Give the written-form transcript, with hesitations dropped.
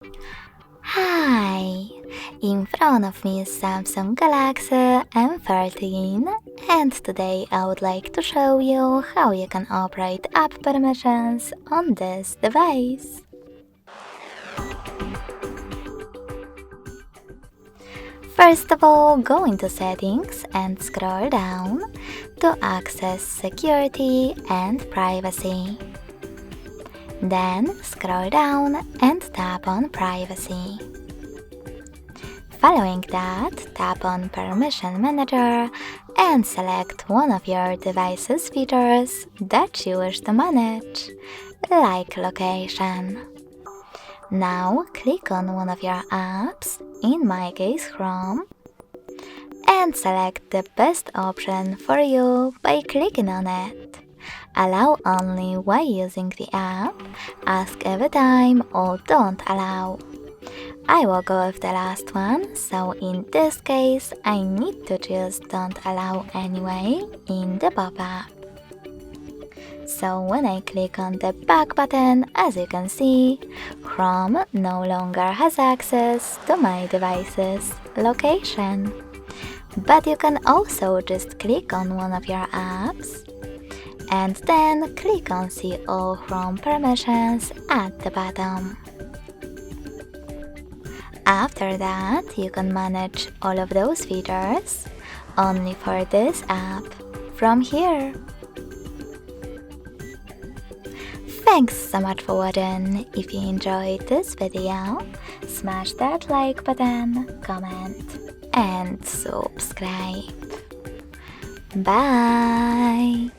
Hi! In front of me is Samsung Galaxy M14, and today I would like to show you how you can operate app permissions on this device. First of all, go into Settings and scroll down to access Security and Privacy. Then scroll down and tap on Privacy. Following that, tap on Permission Manager and select one of your device's features that you wish to manage, like location. Now click on one of your apps, in my case Chrome, and select the best option for you by clicking on it. Allow only while using the app, ask every time, or don't allow. I will go with the last one, so in this case I need to choose don't allow anyway in the pop-up. So when I click on the back button, as you can see, Chrome no longer has access to my device's location. But you can also just click on one of your apps and then click on See All Chrome Permissions at the bottom. After that, you can manage all of those features only for this app from here. Thanks so much for watching. If you enjoyed this video, smash that like button, comment, and subscribe. Bye!